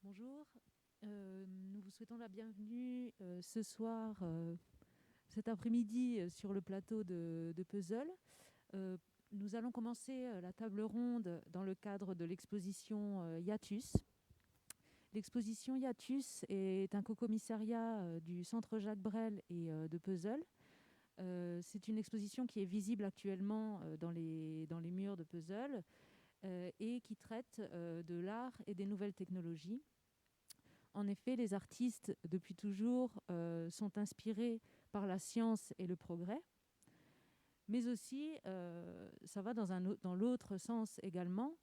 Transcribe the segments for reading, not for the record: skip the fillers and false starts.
Bonjour, nous vous souhaitons la bienvenue ce soir, cet après-midi sur le plateau de Puzzle. Euh, Nous allons commencer la table ronde dans le cadre de l'exposition Hiatus. L'exposition Hiatus est un co-commissariat du Centre Jacques Brel et de Puzzle. C'est une exposition qui est visible actuellement dans les murs de Puzzle et qui traite de l'art et des nouvelles technologies. En effet, les artistes, depuis toujours, sont inspirés par la science et le progrès, mais aussi, ça va dans l'autre sens également,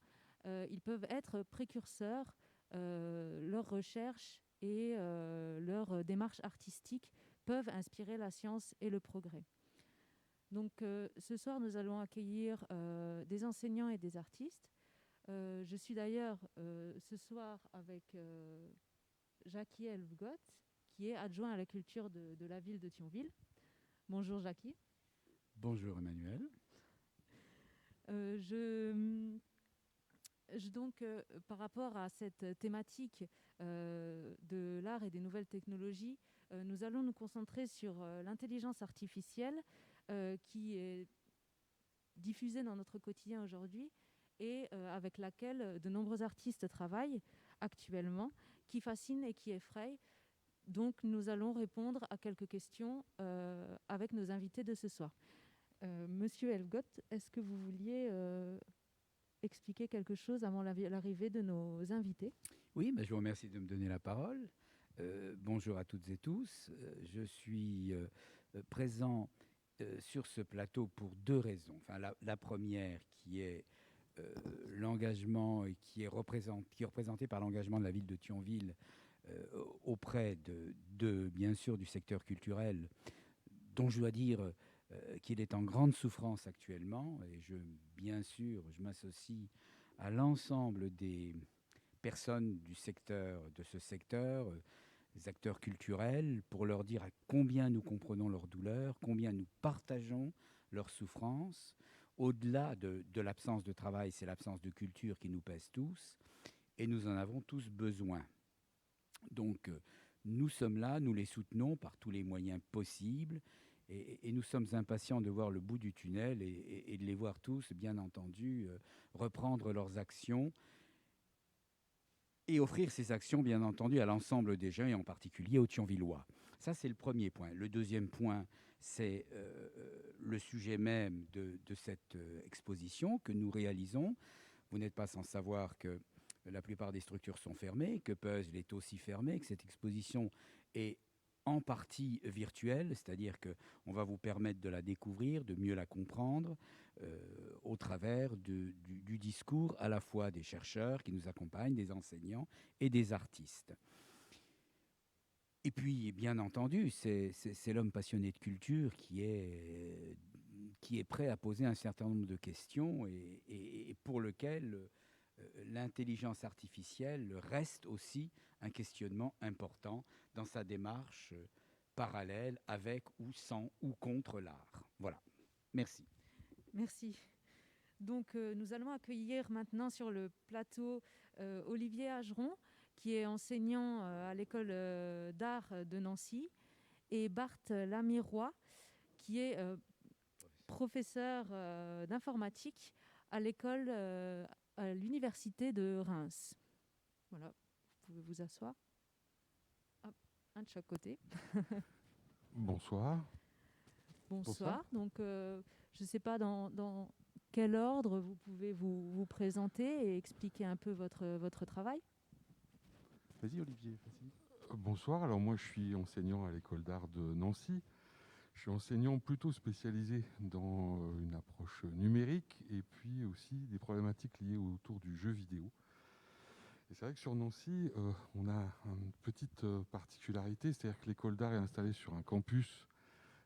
ils peuvent être précurseurs, leurs recherches et leur démarche artistique peuvent inspirer la science et le progrès. Donc, ce soir, nous allons accueillir des enseignants et des artistes. Je suis d'ailleurs ce soir avec Jackie Elvgot, qui est adjoint à la culture de la ville de Thionville. Bonjour Jackie. Bonjour Emmanuel. Par rapport à cette thématique de l'art et des nouvelles technologies, nous allons nous concentrer sur l'intelligence artificielle qui est diffusée dans notre quotidien aujourd'hui et avec laquelle de nombreux artistes travaillent actuellement, qui fascine et qui effraie. Donc, nous allons répondre à quelques questions avec nos invités de ce soir. Monsieur Elvgot, est-ce que vous vouliez expliquer quelque chose avant l'arrivée de nos invités? Oui, je vous remercie de me donner la parole. Bonjour à toutes et tous. Je suis présent sur ce plateau pour deux raisons. Enfin, la première qui est l'engagement et qui est représenté par l'engagement de la ville de Thionville auprès bien sûr du secteur culturel, dont je dois dire qu'il est en grande souffrance actuellement. Et bien sûr, je m'associe à l'ensemble des personnes de ce secteur, des acteurs culturels, pour leur dire à combien nous comprenons leur douleur, combien nous partageons leur souffrance. Au-delà de l'absence de travail, c'est l'absence de culture qui nous pèse tous, et nous en avons tous besoin. Donc, nous sommes là, nous les soutenons par tous les moyens possibles, et nous sommes impatients de voir le bout du tunnel et de les voir tous, bien entendu, reprendre leurs actions et offrir ces actions, bien entendu, à l'ensemble des gens, et en particulier aux Thionvillois. Ça, c'est le premier point. Le deuxième point, c'est le sujet même de cette exposition que nous réalisons. Vous n'êtes pas sans savoir que la plupart des structures sont fermées, que Puzzle est aussi fermé, que cette exposition est en partie virtuelle, c'est-à-dire qu'on va vous permettre de la découvrir, de mieux la comprendre, au travers du discours à la fois des chercheurs qui nous accompagnent, des enseignants et des artistes. Et puis, bien entendu, c'est l'homme passionné de culture qui est prêt à poser un certain nombre de questions et pour lequel l'intelligence artificielle reste aussi un questionnement important dans sa démarche parallèle avec ou sans ou contre l'art. Voilà. Merci. Merci. Donc, nous allons accueillir maintenant sur le plateau Olivier Ageron, qui est enseignant à l'école d'art de Nancy, et Bart Lamirois, qui est professeur d'informatique à à l'université de Reims. Voilà, vous pouvez vous asseoir. Hop, un de chaque côté. Bonsoir. Bonsoir. Donc, je ne sais pas dans quel ordre vous pouvez vous présenter et expliquer un peu votre travail. Vas-y Olivier, vas-y. Bonsoir, alors moi je suis enseignant à l'école d'art de Nancy. Je suis enseignant plutôt spécialisé dans une approche numérique et puis aussi des problématiques liées autour du jeu vidéo. Et c'est vrai que sur Nancy, on a une petite particularité, c'est-à-dire que l'école d'art est installée sur un campus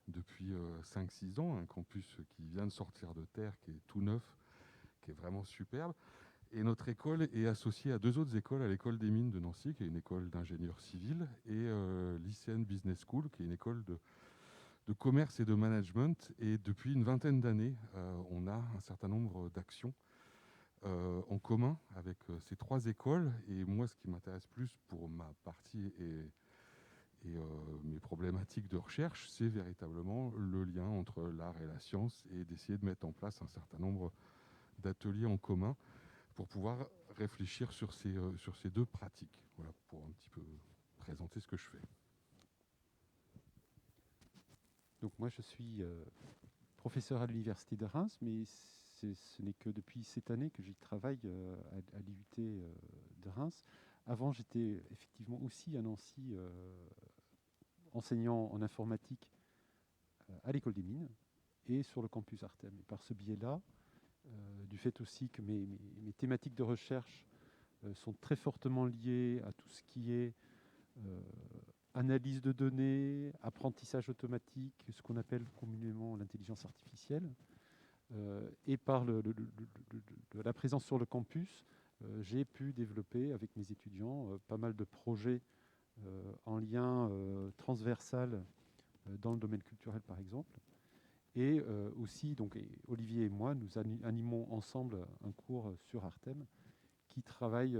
depuis 5-6 ans, un campus qui vient de sortir de terre, qui est tout neuf, qui est vraiment superbe. Et notre école est associée à deux autres écoles, à l'école des mines de Nancy, qui est une école d'ingénieurs civils, et l'ICN Business School, qui est une école de commerce et de management. Et depuis une vingtaine d'années, on a un certain nombre d'actions en commun avec ces 3 écoles. Et moi, ce qui m'intéresse plus pour ma partie et mes problématiques de recherche, c'est véritablement le lien entre l'art et la science et d'essayer de mettre en place un certain nombre d'ateliers en commun pour pouvoir réfléchir sur ces 2 pratiques. Voilà, pour un petit peu présenter ce que je fais. Donc moi, je suis professeur à l'université de Reims, mais ce n'est que depuis cette année que j'y travaille à l'IUT de Reims. Avant, j'étais effectivement aussi à Nancy enseignant en informatique à l'école des mines et sur le campus Artem. Et par ce biais-là, du fait aussi que mes thématiques de recherche sont très fortement liées à tout ce qui est analyse de données, apprentissage automatique, ce qu'on appelle communément l'intelligence artificielle, et par la présence sur le campus, j'ai pu développer avec mes étudiants pas mal de projets en lien transversal dans le domaine culturel, par exemple. Et aussi, donc, Olivier et moi, nous animons ensemble un cours sur Artem qui travaille,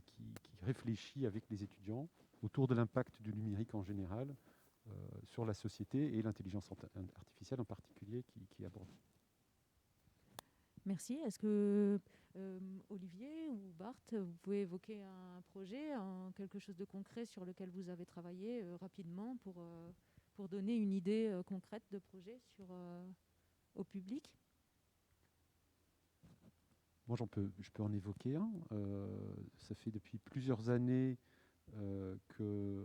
qui réfléchit avec les étudiants autour de l'impact du numérique en général sur la société et l'intelligence artificielle en particulier qui aborde. Merci. Est-ce que Olivier ou Bart, vous pouvez évoquer un projet, quelque chose de concret sur lequel vous avez travaillé rapidement pour donner une idée concrète de projet au public? Moi, je peux en évoquer un. Ça fait depuis plusieurs années que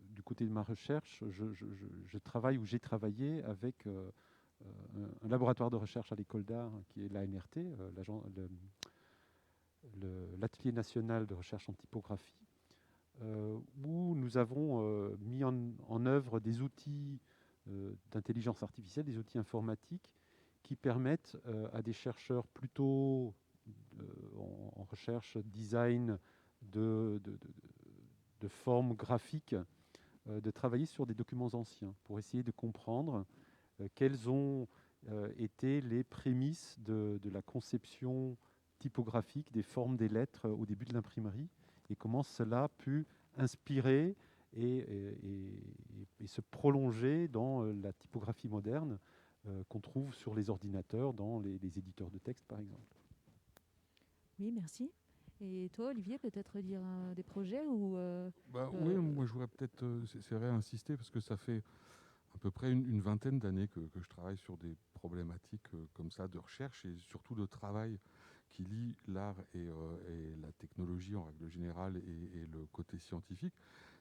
du côté de ma recherche, je travaille ou j'ai travaillé avec un laboratoire de recherche à l'école d'art qui est l'ANRT, l'Atelier national de recherche en typographie, où nous avons mis en œuvre des outils d'intelligence artificielle, des outils informatiques qui permettent à des chercheurs plutôt en recherche design de formes graphiques de travailler sur des documents anciens pour essayer de comprendre quelles ont été les prémices de la conception typographique des formes des lettres au début de l'imprimerie et comment cela a pu inspirer et se prolonger dans la typographie moderne qu'on trouve sur les ordinateurs, dans les éditeurs de texte, par exemple. Oui, merci. Et toi, Olivier, peut-être dire des projets ou Oui, moi je voudrais peut-être, c'est vrai, insister, parce que ça fait à peu près une vingtaine d'années que je travaille sur des problématiques comme ça de recherche et surtout de travail qui lie l'art et la technologie en règle générale et le côté scientifique.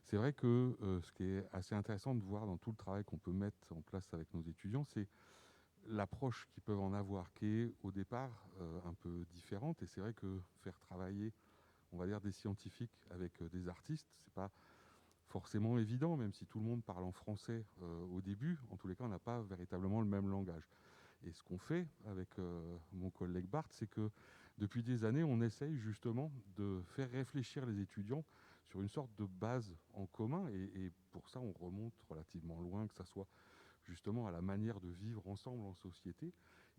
C'est vrai que ce qui est assez intéressant de voir dans tout le travail qu'on peut mettre en place avec nos étudiants, c'est l'approche qu'ils peuvent en avoir, qui est au départ un peu différente. Et c'est vrai que faire travailler, on va dire, des scientifiques avec des artistes, c'est pas forcément évident, même si tout le monde parle en français au début. En tous les cas, on n'a pas véritablement le même langage. Et ce qu'on fait avec mon collègue Bart, c'est que depuis des années, on essaye justement de faire réfléchir les étudiants sur une sorte de base en commun. Et pour ça, on remonte relativement loin, que ça soit justement à la manière de vivre ensemble en société.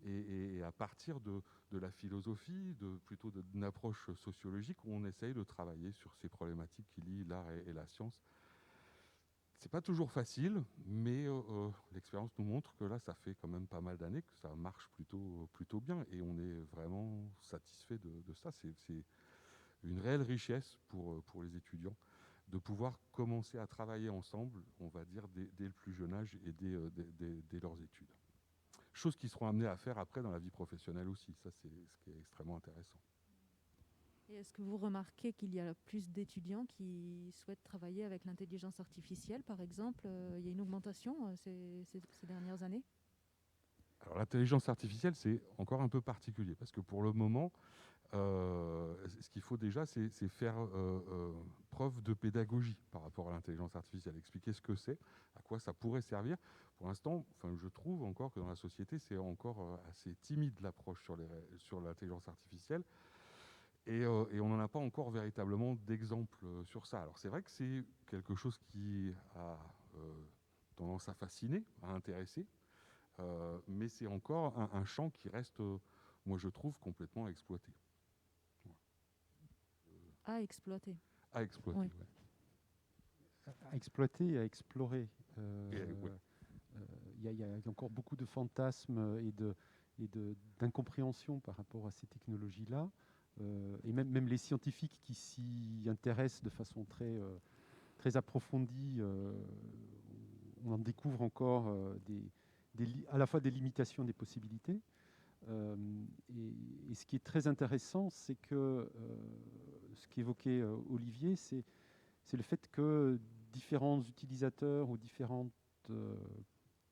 Et à partir de la philosophie, plutôt d'une approche sociologique, où on essaye de travailler sur ces problématiques qui lient l'art et la science. C'est pas toujours facile, mais l'expérience nous montre que là, ça fait quand même pas mal d'années que ça marche plutôt bien, et on est vraiment satisfait de ça. C'est une réelle richesse pour les étudiants de pouvoir commencer à travailler ensemble, on va dire, dès le plus jeune âge et dès leurs études. Chose qu'ils seront amenés à faire après dans la vie professionnelle aussi. Ça, c'est ce qui est extrêmement intéressant. Et est-ce que vous remarquez qu'il y a plus d'étudiants qui souhaitent travailler avec l'intelligence artificielle, par exemple? Il y a une augmentation ces dernières années? Alors l'intelligence artificielle, c'est encore un peu particulier, parce que pour le moment, ce qu'il faut déjà, c'est faire preuve de pédagogie par rapport à l'intelligence artificielle, expliquer ce que c'est, à quoi ça pourrait servir. Pour l'instant, je trouve encore que dans la société, c'est encore assez timide l'approche sur l'intelligence artificielle. Et on n'en a pas encore véritablement d'exemple sur ça. Alors c'est vrai que c'est quelque chose qui a tendance à fasciner, à intéresser, mais c'est encore un champ qui reste moi je trouve complètement à exploiter. À exploiter. À exploiter, Oui. ouais. À exploiter et à explorer. Ouais. Il y a encore beaucoup de fantasmes d'incompréhension par rapport à ces technologies-là. Et même les scientifiques qui s'y intéressent de façon très approfondie, on en découvre encore à la fois des limitations, des possibilités. Et ce qui est très intéressant, c'est que ce qu'évoquait Olivier, c'est le fait que différents utilisateurs ou différentes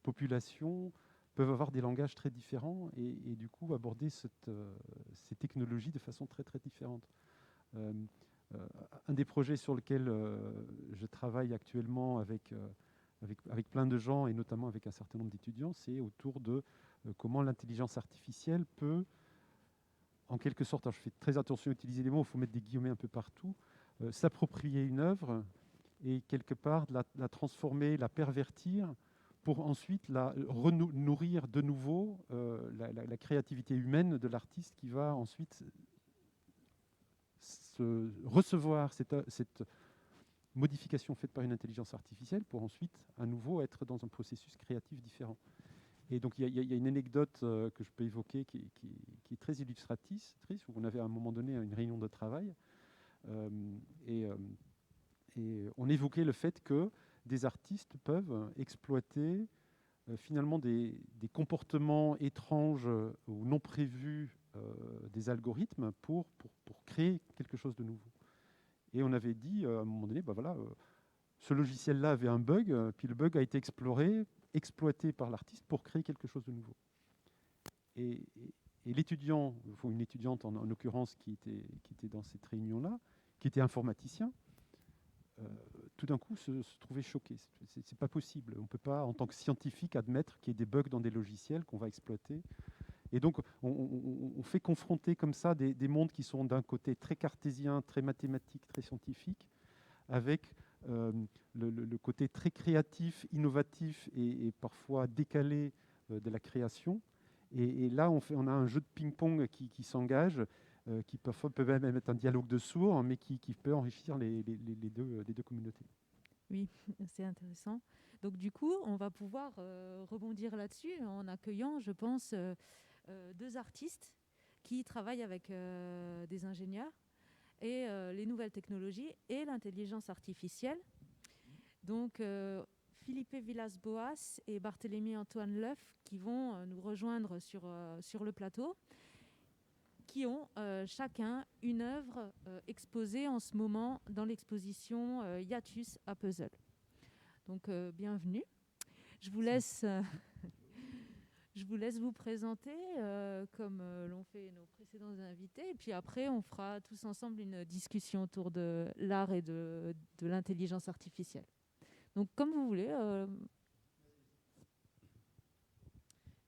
populations peuvent avoir des langages très différents et du coup aborder ces technologies de façon très différente. Un des projets sur lequel je travaille actuellement avec plein de gens et notamment avec un certain nombre d'étudiants, c'est autour de comment l'intelligence artificielle peut, en quelque sorte, alors je fais très attention à utiliser les mots, il faut mettre des guillemets un peu partout, s'approprier une œuvre et quelque part la transformer, la pervertir pour ensuite la nourrir de nouveau la créativité humaine de l'artiste qui va ensuite recevoir cette modification faite par une intelligence artificielle pour ensuite à nouveau être dans un processus créatif différent. Et donc il y a une anecdote que je peux évoquer qui est très illustratrice, où on avait à un moment donné une réunion de travail et on évoquait le fait que des artistes peuvent exploiter finalement des comportements étranges ou non prévus des algorithmes pour créer quelque chose de nouveau. Et on avait dit à un moment donné, ce logiciel-là avait un bug, puis le bug a été exploité par l'artiste pour créer quelque chose de nouveau. Et l'étudiant, une étudiante en l'occurrence qui était dans cette réunion-là, qui était informaticien, tout d'un coup se trouvait choqué. C'est pas possible. On ne peut pas, en tant que scientifique, admettre qu'il y ait des bugs dans des logiciels qu'on va exploiter. Et donc, on fait confronter comme ça des mondes qui sont d'un côté très cartésien, très mathématique, très scientifique, avec le côté très créatif, innovatif et parfois décalé de la création. Et là, on a un jeu de ping-pong qui s'engage, qui parfois peut même être un dialogue de sourds, mais qui peut enrichir les deux communautés. Oui, c'est intéressant. Donc du coup, on va pouvoir rebondir là-dessus en accueillant, je pense, deux artistes qui travaillent avec des ingénieurs et les nouvelles technologies et l'intelligence artificielle. Donc Philippe Villas-Boas et Barthélemy Antoine Leuf qui vont nous rejoindre sur le plateau, qui ont chacun une œuvre exposée en ce moment dans l'exposition Hiatus à Puzzle. Donc bienvenue. Je vous laisse vous présenter comme l'ont fait nos précédents invités. Et puis après, on fera tous ensemble une discussion autour de l'art et de l'intelligence artificielle. Donc comme vous voulez.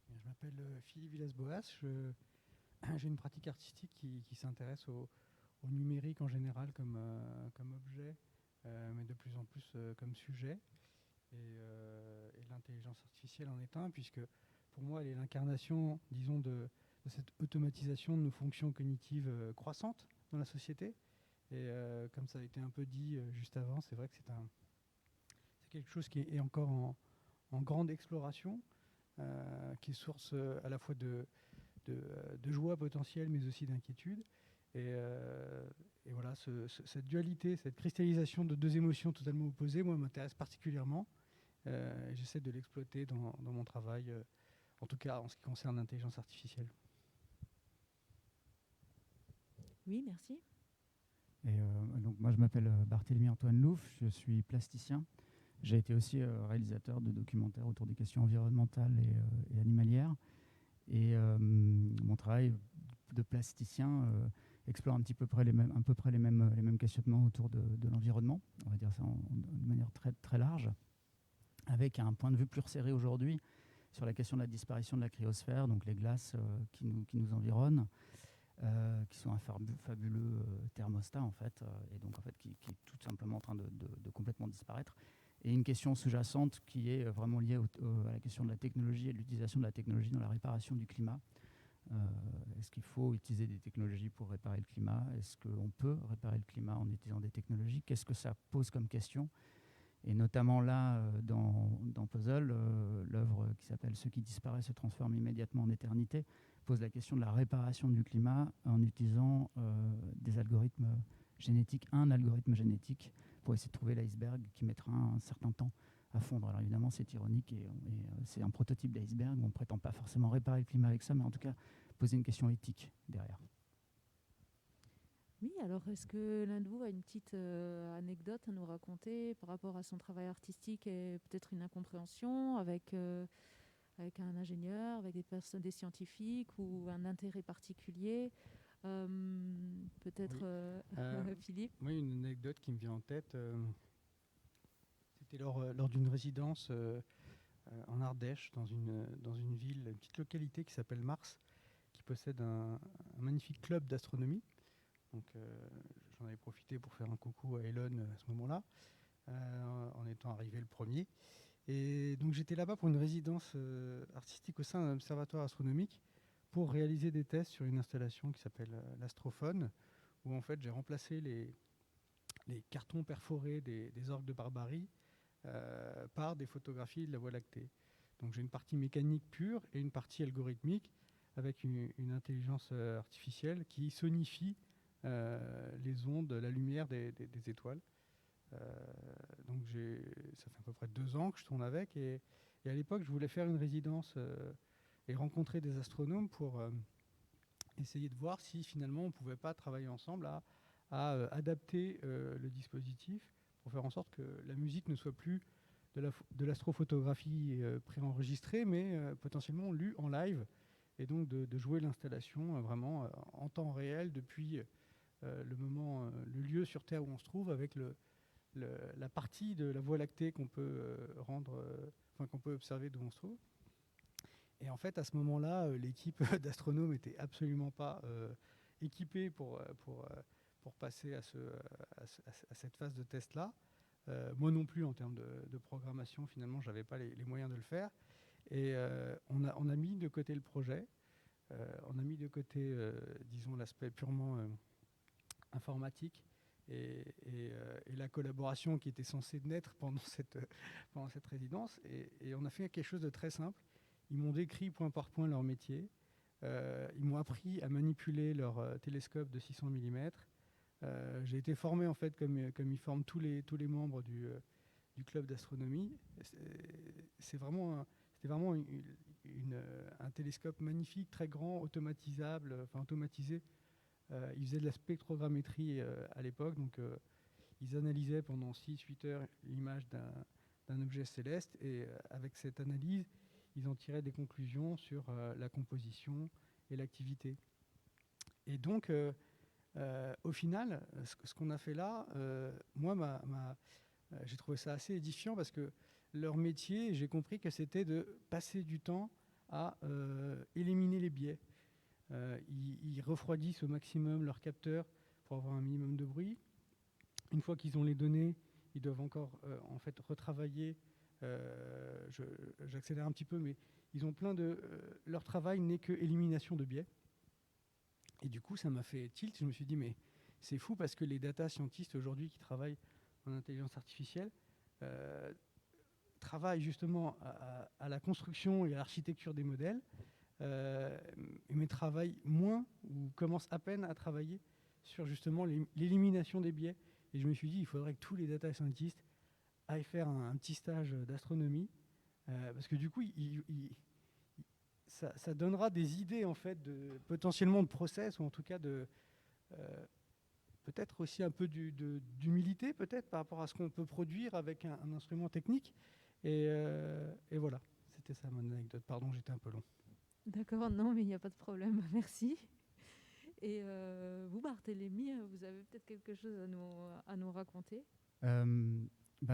Je m'appelle Philippe Villas-Boas. J'ai une pratique artistique qui s'intéresse au numérique en général comme objet, mais de plus en plus comme sujet. Et l'intelligence artificielle en est un, puisque pour moi, elle est l'incarnation, disons, de cette automatisation de nos fonctions cognitives croissantes dans la société. Et comme ça a été un peu dit juste avant, c'est vrai que c'est quelque chose qui est encore en grande exploration, qui est source à la fois de joie potentielle, mais aussi d'inquiétude. Et voilà, cette dualité, cette cristallisation de deux émotions totalement opposées, moi, m'intéresse particulièrement. J'essaie de l'exploiter dans mon travail, en tout cas en ce qui concerne l'intelligence artificielle. Oui, merci. Et donc moi, je m'appelle Barthélemy Antoine Louf, je suis plasticien. J'ai été aussi réalisateur de documentaires autour des questions environnementales et animalières. Et mon travail de plasticien explore à peu près les mêmes questionnements autour de l'environnement, on va dire ça de manière très, très large, avec un point de vue plus resserré aujourd'hui sur la question de la disparition de la cryosphère, donc les glaces qui nous environnent, qui sont un fabuleux thermostat en fait, et donc en fait qui est tout simplement en train de complètement disparaître. Et une question sous-jacente qui est vraiment liée à la question de la technologie et de l'utilisation de la technologie dans la réparation du climat, Est-ce qu'il faut utiliser des technologies pour réparer le climat? Est-ce qu'on peut réparer le climat en utilisant des technologies? Qu'est-ce que ça pose comme question? Et notamment là, dans Puzzle, l'œuvre qui s'appelle « Ceux qui disparaissent se transforment immédiatement en éternité » pose la question de la réparation du climat en utilisant des algorithmes génétiques, un algorithme génétique, pour essayer de trouver l'iceberg qui mettra un certain temps à fondre. Alors évidemment, c'est ironique et c'est un prototype d'iceberg. On ne prétend pas forcément réparer le climat avec ça, mais en tout cas, poser une question éthique derrière. Oui, alors est-ce que l'un de vous a une petite anecdote à nous raconter par rapport à son travail artistique et peut-être une incompréhension avec un ingénieur, avec des scientifiques ou un intérêt particulier? Peut-être Oui. Philippe? Moi, une anecdote qui me vient en tête, c'était lors d'une résidence en Ardèche, dans une ville, une petite localité qui s'appelle Mars, qui possède un magnifique club d'astronomie. Donc, j'en avais profité pour faire un coucou à Elon à ce moment-là, en étant arrivé le premier. Et donc, j'étais là-bas pour une résidence artistique au sein d'un observatoire astronomique pour réaliser des tests sur une installation qui s'appelle l'Astrophone, où en fait j'ai remplacé les cartons perforés des orgues de Barbarie par des photographies de la Voie lactée. Donc j'ai une partie mécanique pure et une partie algorithmique avec une intelligence artificielle qui sonifie les ondes, la lumière des étoiles. Donc ça fait à peu près 2 ans que je tourne avec et à l'époque je voulais faire une résidence et rencontrer des astronomes pour essayer de voir si finalement on ne pouvait pas travailler ensemble à adapter le dispositif pour faire en sorte que la musique ne soit plus de l'astrophotographie préenregistrée, mais potentiellement lue en live, et donc de jouer l'installation vraiment en temps réel depuis le lieu sur Terre où on se trouve, avec la partie de la Voie lactée qu'on peut qu'on peut observer d'où on se trouve. Et en fait, à ce moment-là, l'équipe d'astronomes n'était absolument pas équipée pour passer à cette phase de test-là. Moi non plus, en termes de programmation, finalement, je n'avais pas les moyens de le faire. Et on a mis de côté le projet. On a mis de côté, disons, l'aspect purement informatique et la collaboration qui était censée naître pendant cette résidence. Et on a fait quelque chose de très simple. Ils m'ont décrit point par point leur métier. Ils m'ont appris à manipuler leur télescope de 600 mm. J'ai été formé en fait comme ils forment tous les membres du club d'astronomie. C'était vraiment un télescope magnifique, très grand, automatisable, automatisé. Ils faisaient de la spectrogrammétrie à l'époque, donc ils analysaient pendant 6-8 heures l'image d'un objet céleste, et avec cette analyse, ils en tiraient des conclusions sur la composition et l'activité. Et donc, au final, ce qu'on a fait là, moi, j'ai trouvé ça assez édifiant, parce que leur métier, j'ai compris que c'était de passer du temps à éliminer les biais. Ils refroidissent au maximum leurs capteurs pour avoir un minimum de bruit. Une fois qu'ils ont les données, ils doivent encore en fait retravailler. J'accélère un petit peu, mais ils ont leur travail n'est que élimination de biais. Et du coup, ça m'a fait tilt. Je me suis dit, mais c'est fou, parce que les data scientists aujourd'hui qui travaillent en intelligence artificielle travaillent justement à la construction et à l'architecture des modèles, mais travaillent moins ou commencent à peine à travailler sur justement l'élimination des biais. Et je me suis dit, il faudrait que tous les data scientists aillent faire un petit stage d'astronomie, parce que du coup, ça donnera des idées en fait potentiellement de process, ou en tout cas peut-être aussi un peu d'humilité peut-être par rapport à ce qu'on peut produire avec un instrument technique. Et voilà, c'était ça mon anecdote. Pardon, j'étais un peu long. D'accord, non, mais il n'y a pas de problème, merci. Et vous, Barthélémy, vous avez peut-être quelque chose à nous raconter?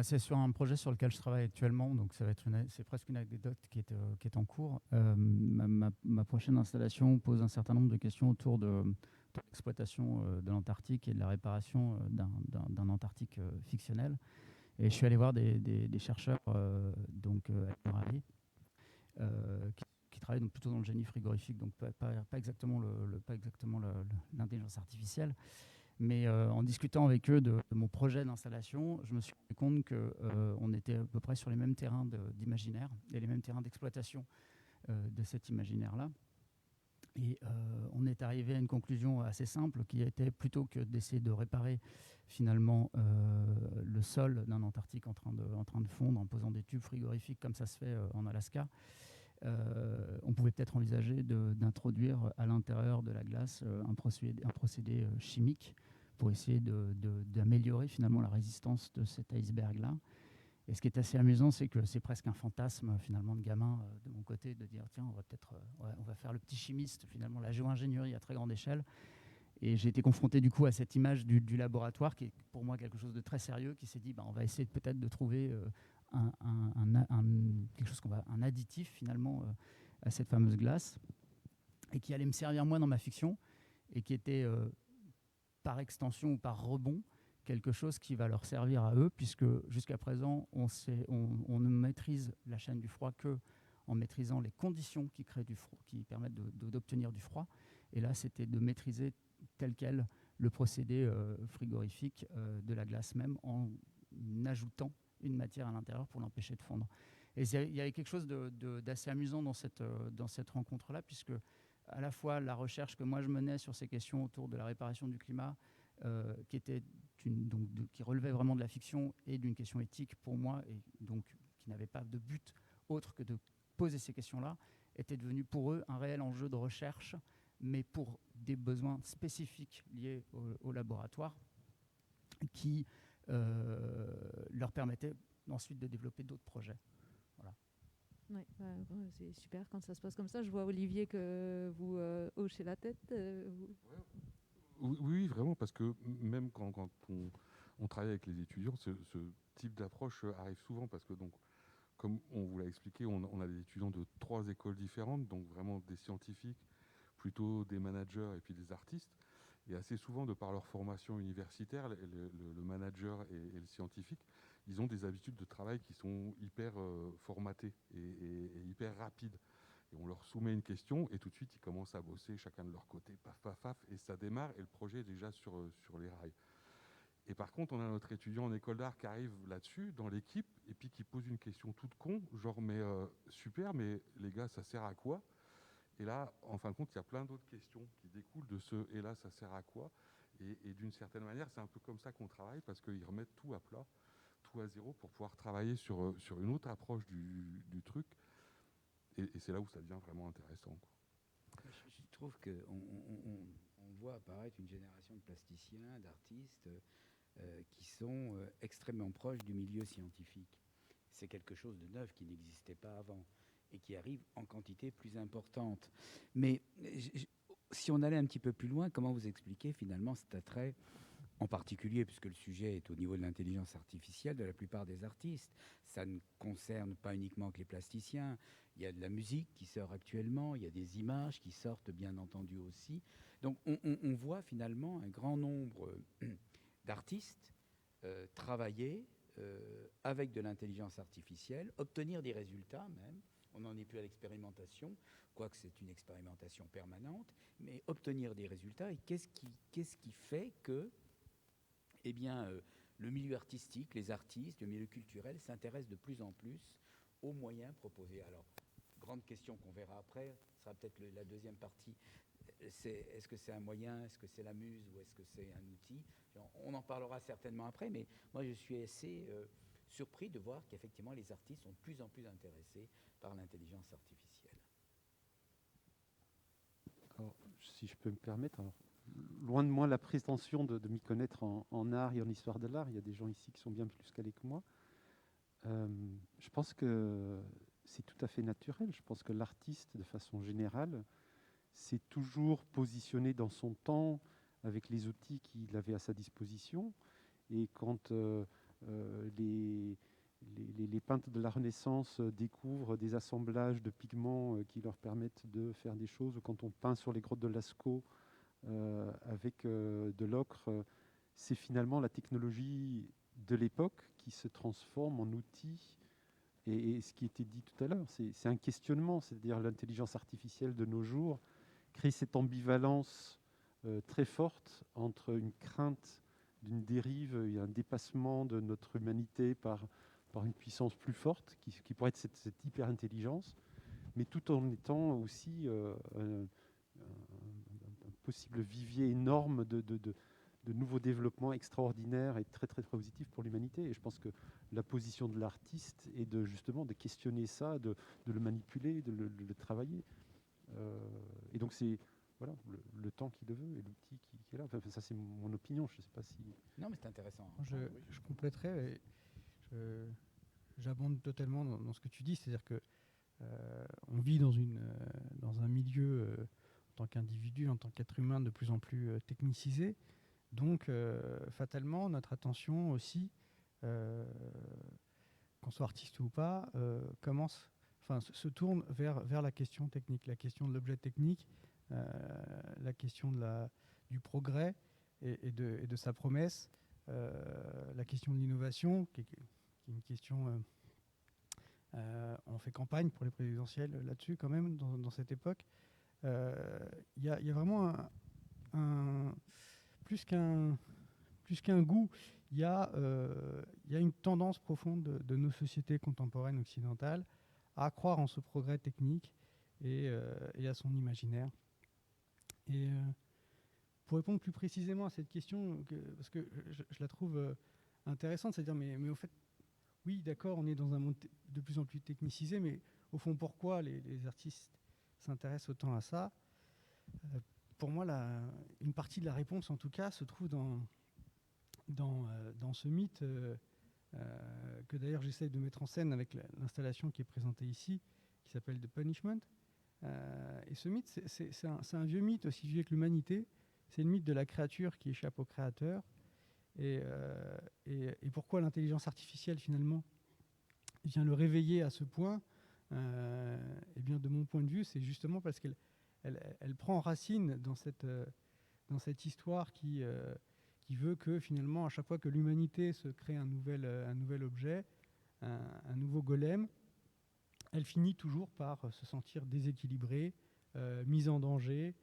C'est sur un projet sur lequel je travaille actuellement, donc c'est presque une anecdote qui est en cours. Ma prochaine installation pose un certain nombre de questions autour de l'exploitation de l'Antarctique et de la réparation d'un Antarctique fictionnel. Et je suis allé voir des chercheurs donc à l'URAI, qui travaille donc plutôt dans le génie frigorifique, donc pas exactement l'intelligence artificielle. Mais en discutant avec eux de mon projet d'installation, je me suis rendu compte qu'on était à peu près sur les mêmes terrains d'imaginaire et les mêmes terrains d'exploitation de cet imaginaire-là. Et on est arrivé à une conclusion assez simple qui était, plutôt que d'essayer de réparer finalement le sol d'un Antarctique en train de fondre en posant des tubes frigorifiques comme ça se fait en Alaska, on pouvait peut-être envisager d'introduire à l'intérieur de la glace un procédé chimique pour essayer d'améliorer finalement la résistance de cet iceberg-là. Et ce qui est assez amusant, c'est que c'est presque un fantasme finalement de gamin de mon côté, de dire tiens, on va faire le petit chimiste, finalement la géo-ingénierie à très grande échelle. Et j'ai été confronté du coup à cette image du laboratoire qui est pour moi quelque chose de très sérieux, qui s'est dit on va essayer peut-être de trouver quelque chose un additif finalement à cette fameuse glace, et qui allait me servir moi dans ma fiction, et qui était par extension ou par rebond quelque chose qui va leur servir à eux, puisque jusqu'à présent on ne maîtrise la chaîne du froid que en maîtrisant les conditions qui créent du froid, qui permettent d'obtenir du froid. Et là, c'était de maîtriser tel quel le procédé frigorifique de la glace même, en ajoutant une matière à l'intérieur pour l'empêcher de fondre. Et il y avait quelque chose d'assez amusant dans cette rencontre-là, puisque à la fois la recherche que moi je menais sur ces questions autour de la réparation du climat, qui relevait vraiment de la fiction et d'une question éthique pour moi, et donc qui n'avait pas de but autre que de poser ces questions-là, était devenu pour eux un réel enjeu de recherche, mais pour des besoins spécifiques liés au laboratoire, qui leur permettaient ensuite de développer d'autres projets. Voilà. Ouais, c'est super quand ça se passe comme ça. Je vois, Olivier, que vous hochez la tête. Oui, vraiment, parce que même quand on travaille avec les étudiants, ce type d'approche arrive souvent, parce que, donc, comme on vous l'a expliqué, on a des étudiants de 3 écoles différentes, donc vraiment des scientifiques, plutôt des managers et puis des artistes. Et assez souvent, de par leur formation universitaire, le manager et le scientifique, ils ont des habitudes de travail qui sont hyper formatées et hyper rapides. Et on leur soumet une question et tout de suite, ils commencent à bosser chacun de leur côté, paf, paf, paf, et ça démarre et le projet est déjà sur les rails. Et par contre, on a notre étudiant en école d'art qui arrive là-dessus, dans l'équipe, et puis qui pose une question toute con, genre, mais super, mais les gars, ça sert à quoi? Et là, en fin de compte, il y a plein d'autres questions qui découlent de ce « et là, ça sert à quoi ?» Et d'une certaine manière, c'est un peu comme ça qu'on travaille, parce qu'ils remettent tout à plat, tout à zéro, pour pouvoir travailler sur une autre approche du truc. Et c'est là où ça devient vraiment intéressant, quoi. Je trouve qu'on voit apparaître une génération de plasticiens, d'artistes qui sont extrêmement proches du milieu scientifique. C'est quelque chose de neuf qui n'existait pas avant et qui arrive en quantité plus importante. Mais si on allait un petit peu plus loin, comment vous expliquez finalement cet attrait, en particulier, puisque le sujet est au niveau de l'intelligence artificielle, de la plupart des artistes? Ça ne concerne pas uniquement que les plasticiens. Il y a de la musique qui sort actuellement, il y a des images qui sortent bien entendu aussi. Donc on voit finalement un grand nombre d'artistes travailler avec de l'intelligence artificielle, obtenir des résultats même. On n'en est plus à l'expérimentation, quoique c'est une expérimentation permanente, mais obtenir des résultats. Et qu'est-ce qui fait que le milieu artistique, les artistes, le milieu culturel s'intéressent de plus en plus aux moyens proposés? Alors, grande question qu'on verra après, ce sera peut-être la deuxième partie. Est-ce que c'est un moyen, est-ce que c'est la muse ou est-ce que c'est un outil? On en parlera certainement après, mais moi je suis assez surpris de voir qu'effectivement les artistes sont de plus en plus intéressés par l'intelligence artificielle. Alors, si je peux me permettre, alors, loin de moi la prétention de m'y connaître en art et en histoire de l'art. Il y a des gens ici qui sont bien plus calés que moi. Je pense que c'est tout à fait naturel. Je pense que l'artiste, de façon générale, s'est toujours positionné dans son temps avec les outils qu'il avait à sa disposition. Et quand les peintres de la Renaissance découvrent des assemblages de pigments qui leur permettent de faire des choses, ou quand on peint sur les grottes de Lascaux avec de l'ocre, c'est finalement la technologie de l'époque qui se transforme en outil Et ce qui était dit tout à l'heure, c'est un questionnement, c'est-à-dire l'intelligence artificielle de nos jours crée cette ambivalence très forte entre une crainte d'une dérive et un dépassement de notre humanité par une puissance plus forte, qui pourrait être cette hyper-intelligence, mais tout en étant aussi un possible vivier énorme de nouveaux développements extraordinaires et très très positifs pour l'humanité. Et je pense que la position de l'artiste est justement de questionner ça, de le manipuler, de le travailler. Et donc c'est voilà, le temps qui le veut et l'outil qui est là. Enfin, ça c'est mon opinion, je ne sais pas si... Non, mais c'est intéressant. Je compléterai, j'abonde totalement dans ce que tu dis, c'est-à-dire que on vit dans un milieu en tant qu'individu, en tant qu'être humain de plus en plus technicisé. Donc, fatalement, notre attention aussi, qu'on soit artiste ou pas, se tourne vers la question technique, la question de l'objet technique, la question du progrès et de sa promesse, la question de l'innovation, qui est une question... on fait campagne pour les présidentielles là-dessus quand même, dans cette époque. Il y a vraiment plus qu'un goût, il y a une tendance profonde de nos sociétés contemporaines occidentales à croire en ce progrès technique et à son imaginaire. Et pour répondre plus précisément à cette question, parce que je la trouve intéressante, c'est-à-dire, mais au fait, oui, d'accord, on est dans un monde de plus en plus technicisé, mais au fond, pourquoi les artistes s'intéressent autant à ça ? Pour moi, une partie de la réponse, en tout cas, se trouve dans ce mythe que d'ailleurs j'essaye de mettre en scène avec l'installation qui est présentée ici, qui s'appelle The Punishment. Et ce mythe, c'est un vieux mythe, aussi vieux que l'humanité. C'est le mythe de la créature qui échappe au créateur. Et pourquoi l'intelligence artificielle, finalement, vient le réveiller à ce point ? Eh bien, de mon point de vue, c'est justement parce qu'elle prend racine dans cette histoire qui veut que, finalement, à chaque fois que l'humanité se crée un nouvel objet, un nouveau golem, elle finit toujours par se sentir déséquilibrée, mise en danger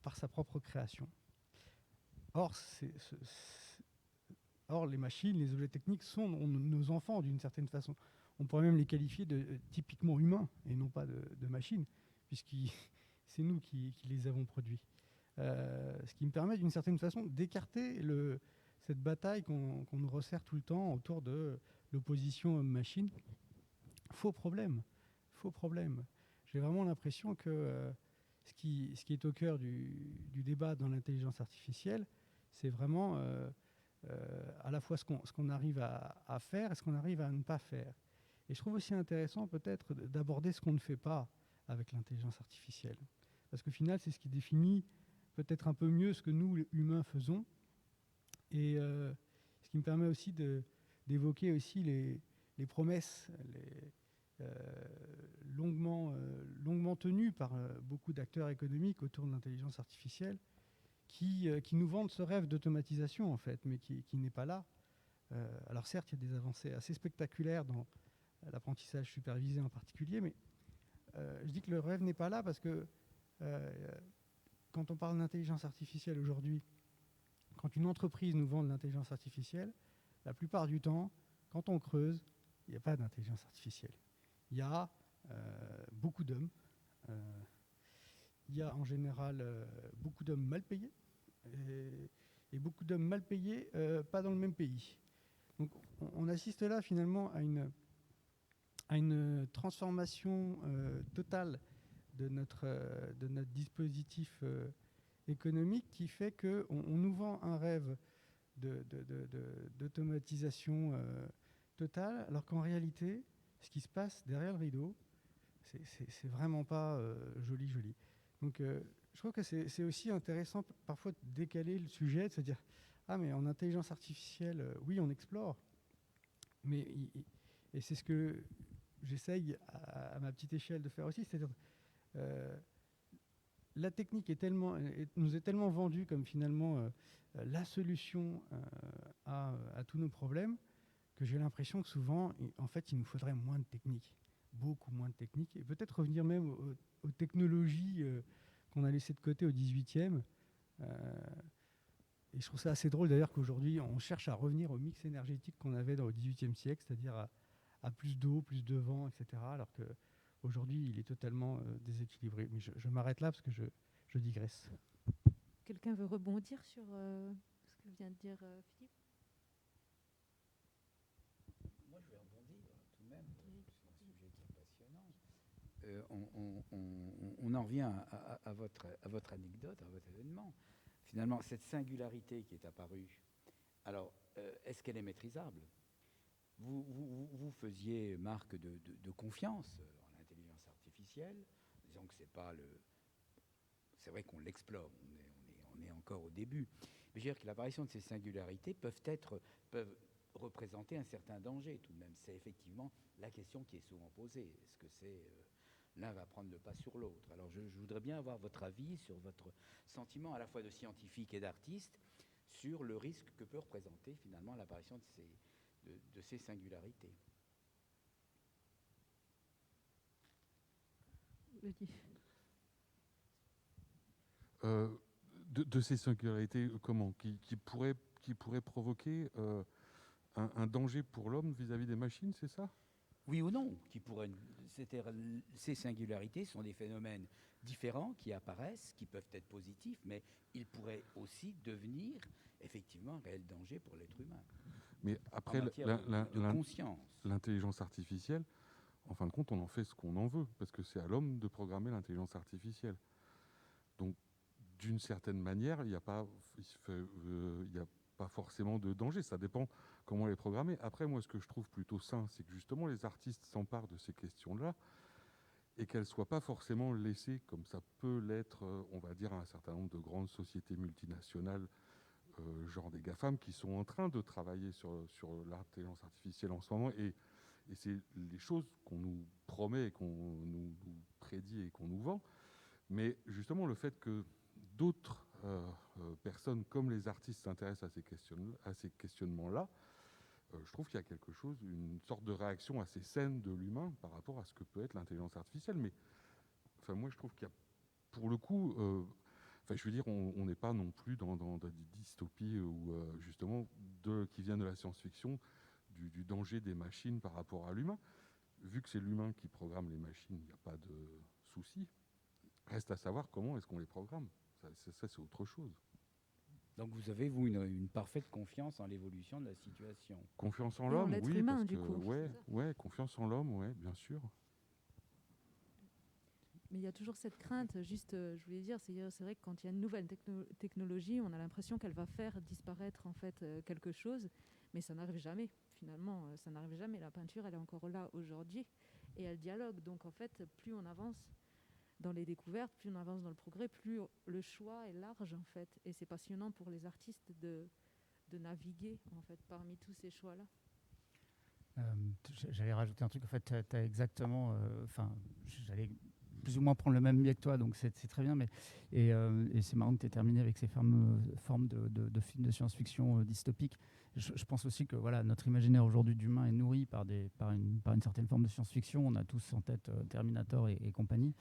par sa propre création. Or, les machines, les objets techniques sont nos enfants d'une certaine façon. On pourrait même les qualifier de typiquement humains et non pas de machines, puisque c'est nous qui les avons produits. Ce qui me permet d'une certaine façon d'écarter cette bataille qu'on nous resserre tout le temps autour de l'opposition homme-machine. Faux problème. J'ai vraiment l'impression que ce qui est au cœur du débat dans l'intelligence artificielle, c'est vraiment à la fois ce qu'on arrive à faire et ce qu'on arrive à ne pas faire. Et je trouve aussi intéressant peut-être d'aborder ce qu'on ne fait pas avec l'intelligence artificielle. Parce qu'au final, c'est ce qui définit peut-être un peu mieux ce que nous, humains, faisons. Et ce qui me permet aussi d'évoquer aussi les promesses longuement tenues par beaucoup d'acteurs économiques autour de l'intelligence artificielle, qui nous vendent ce rêve d'automatisation, en fait, mais qui n'est pas là. Alors certes, il y a des avancées assez spectaculaires dans l'apprentissage supervisé en particulier, mais je dis que le rêve n'est pas là parce que quand on parle d'intelligence artificielle aujourd'hui, quand une entreprise nous vend de l'intelligence artificielle, la plupart du temps, quand on creuse, il n'y a pas d'intelligence artificielle. Il y a beaucoup d'hommes. Il y a en général beaucoup d'hommes mal payés et beaucoup d'hommes mal payés pas dans le même pays. Donc on assiste là finalement à une transformation totale de notre dispositif économique qui fait qu'on nous vend un rêve d'automatisation totale, alors qu'en réalité, ce qui se passe derrière le rideau, c'est vraiment pas joli. Donc je trouve que c'est aussi intéressant parfois de décaler le sujet, de se dire « Ah, mais en intelligence artificielle, oui, on explore. » Et c'est ce que j'essaye à ma petite échelle de faire aussi, c'est-à-dire la technique nous est tellement vendue comme finalement la solution à tous nos problèmes que j'ai l'impression que souvent, en fait, il nous faudrait moins de technique, beaucoup moins de technique, et peut-être revenir même aux technologies qu'on a laissées de côté au 18e. Et je trouve ça assez drôle d'ailleurs qu'aujourd'hui, on cherche à revenir au mix énergétique qu'on avait dans le 18e siècle, c'est-à-dire à plus d'eau, plus de vent, etc. Alors qu'aujourd'hui, il est totalement déséquilibré. Mais je m'arrête là parce que je digresse. Quelqu'un veut rebondir sur ce que vient de dire Philippe? Moi, je vais rebondir tout de même sur un sujet qui est passionnant. On en revient à votre anecdote, à votre événement. Finalement, cette singularité qui est apparue, alors, est-ce qu'elle est maîtrisable? Vous faisiez marque de confiance en l'intelligence artificielle, disons que c'est pas le... C'est vrai qu'on l'explore, on est encore au début. Mais je veux dire que l'apparition de ces singularités peuvent représenter un certain danger tout de même. C'est effectivement la question qui est souvent posée. Est-ce que c'est... l'un va prendre le pas sur l'autre. Alors je voudrais bien avoir votre avis sur votre sentiment à la fois de scientifique et d'artiste sur le risque que peut représenter finalement l'apparition de ces singularités. De ces singularités, comment qui pourraient provoquer un danger pour l'homme vis-à-vis des machines, c'est ça? Oui ou non, ces singularités sont des phénomènes différents qui apparaissent, qui peuvent être positifs, mais ils pourraient aussi devenir effectivement un réel danger pour l'être humain. Mais après, de conscience. L'intelligence artificielle, en fin de compte, on en fait ce qu'on en veut, parce que c'est à l'homme de programmer l'intelligence artificielle. Donc, d'une certaine manière, il n'y a pas forcément de danger. Ça dépend comment elle est programmée. Après, moi, ce que je trouve plutôt sain, c'est que justement les artistes s'emparent de ces questions-là et qu'elles ne soient pas forcément laissées, comme ça peut l'être, on va dire, à un certain nombre de grandes sociétés multinationales, genre des GAFAM, qui sont en train de travailler sur l'intelligence artificielle en ce moment. Et c'est les choses qu'on nous promet, et qu'on nous prédit et qu'on nous vend. Mais justement, le fait que d'autres personnes, comme les artistes, s'intéressent à ces questionnements-là, je trouve qu'il y a quelque chose, une sorte de réaction assez saine de l'humain par rapport à ce que peut être l'intelligence artificielle. Mais enfin, moi, je trouve qu'il y a, pour le coup, je veux dire, on n'est pas non plus dans des dystopies ou justement qui viennent de la science-fiction, du danger des machines par rapport à l'humain. Vu que c'est l'humain qui programme les machines, il n'y a pas de souci. Reste à savoir comment est-ce qu'on les programme. Ça, c'est autre chose. Donc vous avez, vous, une parfaite confiance en l'évolution de la situation. Confiance en l'homme, oui. Humain, parce du que, coup. Ouais, confiance en l'homme, ouais, bien sûr. Mais il y a toujours cette crainte, juste, je voulais dire, c'est vrai que quand il y a une nouvelle technologie, on a l'impression qu'elle va faire disparaître en fait quelque chose, mais ça n'arrive jamais. Finalement, ça n'arrive jamais. La peinture, elle est encore là aujourd'hui et elle dialogue. Donc en fait, plus on avance dans les découvertes, plus on avance dans le progrès, plus le choix est large en fait. Et c'est passionnant pour les artistes de naviguer en fait parmi tous ces choix-là. J'allais rajouter un truc. En fait, tu as exactement. J'allais plus ou moins prendre le même biais que toi, donc c'est très bien. Et c'est marrant que tu aies terminé avec ces formes de films de science-fiction dystopiques. Je pense aussi que voilà, notre imaginaire aujourd'hui d'humain est nourri par une certaine forme de science-fiction. On a tous en tête Terminator et compagnie.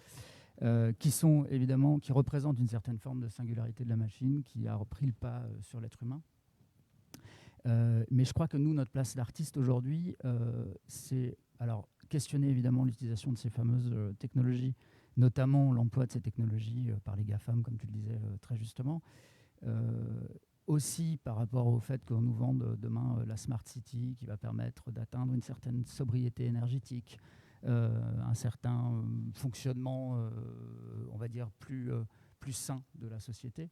Qui représentent une certaine forme de singularité de la machine qui a repris le pas sur l'être humain. Mais je crois que nous, notre place d'artiste aujourd'hui, c'est alors questionner évidemment l'utilisation de ces fameuses technologies, notamment l'emploi de ces technologies par les GAFAM, comme tu le disais très justement. Aussi par rapport au fait qu'on nous vende demain la Smart City qui va permettre d'atteindre une certaine sobriété énergétique, un certain fonctionnement, on va dire, plus sain de la société.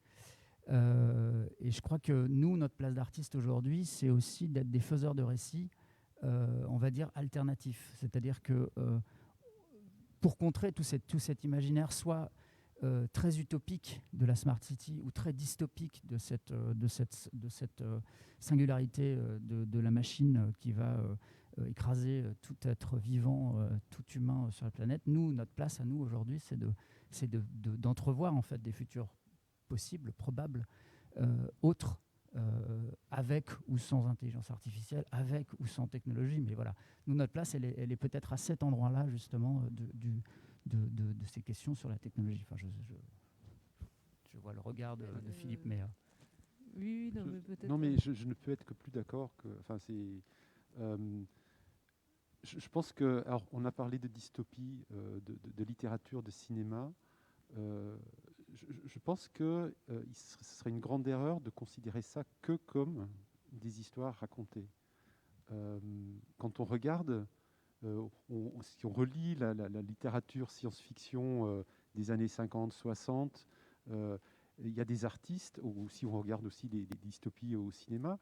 Et je crois que nous, notre place d'artiste aujourd'hui, c'est aussi d'être des faiseurs de récits, on va dire, alternatifs. C'est-à-dire que pour contrer tout cet imaginaire, soit très utopique de la Smart City ou très dystopique de cette singularité de la machine qui va écraser tout être vivant, tout humain sur la planète. Nous, notre place à nous aujourd'hui, c'est d'entrevoir en fait des futurs possibles, probables, autres, avec ou sans intelligence artificielle, avec ou sans technologie. Mais voilà, nous, notre place, elle est peut-être à cet endroit-là, justement, de ces questions sur la technologie. Enfin, je vois le regard de Philippe, mais... Oui, non, mais peut-être... Non, mais je ne peux être que plus d'accord que... Enfin, c'est... je pense que... Alors, on a parlé de dystopie, de littérature, de cinéma. Je pense que ce serait une grande erreur de considérer ça que comme des histoires racontées. Quand on regarde, si on relit la littérature science-fiction des années 50, 60, il y a des artistes, ou si on regarde aussi des dystopies au cinéma,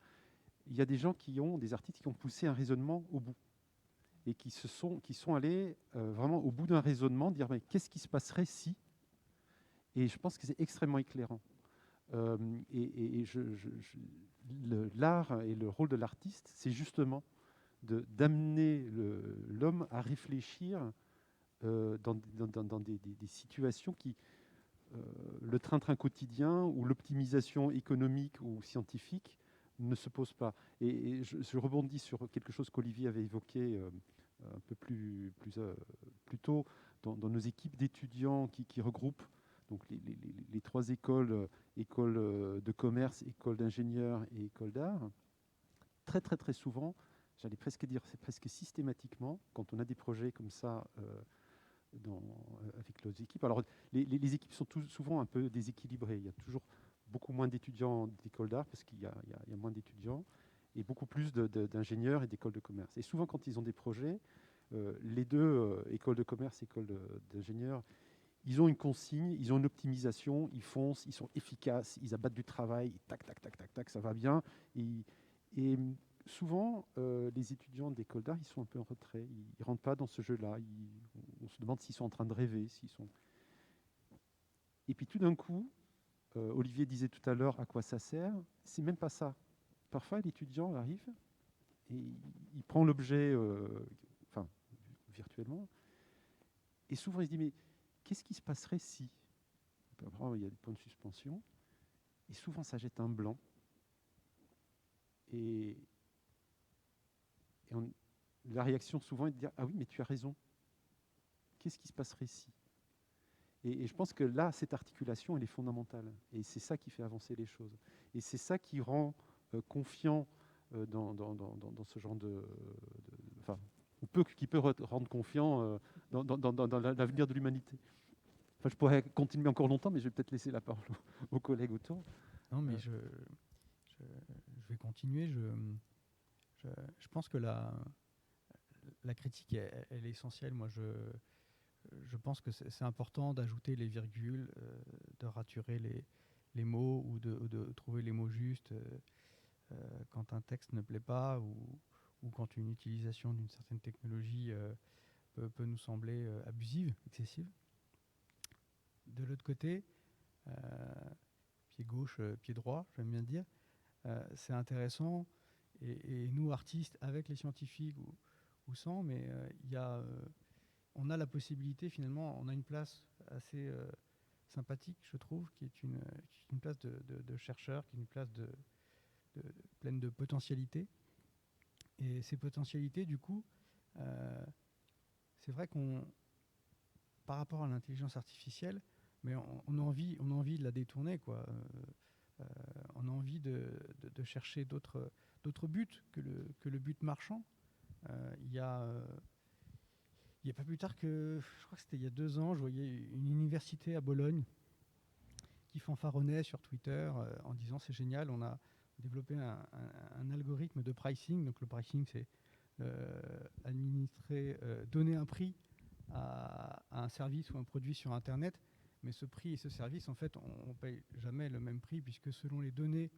il y a des gens des artistes qui ont poussé un raisonnement au bout et qui sont allés vraiment au bout d'un raisonnement, dire mais qu'est-ce qui se passerait si. Et je pense que c'est extrêmement éclairant. L'art et le rôle de l'artiste, c'est justement d'amener l'homme à réfléchir dans des situations qui, le train-train quotidien ou l'optimisation économique ou scientifique ne se pose pas. Et je rebondis sur quelque chose qu'Olivier avait évoqué un peu plus tôt dans nos équipes d'étudiants qui regroupent donc les trois écoles, école de commerce, école d'ingénieurs et école d'art. Très très très souvent, j'allais presque dire, c'est presque systématiquement, quand on a des projets comme ça avec nos équipes. Alors les équipes sont souvent un peu déséquilibrées. Il y a toujours beaucoup moins d'étudiants d'école d'art parce qu'il y a moins d'étudiants et beaucoup plus d'ingénieurs et d'écoles de commerce. Et souvent quand ils ont des projets, les deux, écoles de commerce et écoles d'ingénieurs, ils ont une consigne, ils ont une optimisation, ils foncent, ils sont efficaces, ils abattent du travail, tac, tac, tac, tac, tac, ça va bien. Et souvent, les étudiants d'école d'art, ils sont un peu en retrait. Ils ne rentrent pas dans ce jeu-là. On se demande s'ils sont en train de rêver. Et puis tout d'un coup, Olivier disait tout à l'heure à quoi ça sert. C'est même pas ça. Parfois, l'étudiant arrive et il prend l'objet, virtuellement. Et souvent, il se dit, mais qu'est-ce qui se passerait si? Après, il y a des points de suspension. Et souvent, ça jette un blanc. Et la réaction souvent est de dire « Ah oui, mais tu as raison. Qu'est-ce qui se passerait si ?» Et je pense que là, cette articulation, elle est fondamentale. Et c'est ça qui fait avancer les choses. Et c'est ça qui rend confiant dans ce genre qui peut rendre confiant dans l'avenir de l'humanité. Enfin, je pourrais continuer encore longtemps, mais je vais peut-être laisser la parole aux collègues autour. Non, mais je vais continuer. Je pense que la critique, elle est essentielle. Moi, je pense que c'est important d'ajouter les virgules, de raturer les mots ou de trouver les mots justes quand un texte ne plaît pas ou quand une utilisation d'une certaine technologie peut nous sembler abusive, excessive. De l'autre côté, pied gauche, pied droit, j'aime bien dire, c'est intéressant. Et nous, artistes, avec les scientifiques ou sans, mais on a la possibilité, finalement, on a une place assez sympathique, je trouve, qui est une place de chercheur, qui est une place pleine de potentialités. Et ces potentialités, du coup, c'est vrai par rapport à l'intelligence artificielle, mais on a envie de la détourner, quoi. On a envie de chercher d'autres buts que le but marchand. Il y a pas plus tard que, je crois que c'était il y a 2 ans, je voyais une université à Bologne qui fanfaronnait sur Twitter en disant c'est génial, on a développé un algorithme de pricing. Donc le pricing, c'est donner un prix à un service ou un produit sur Internet. Mais ce prix et ce service, en fait, on ne paye jamais le même prix, puisque selon les données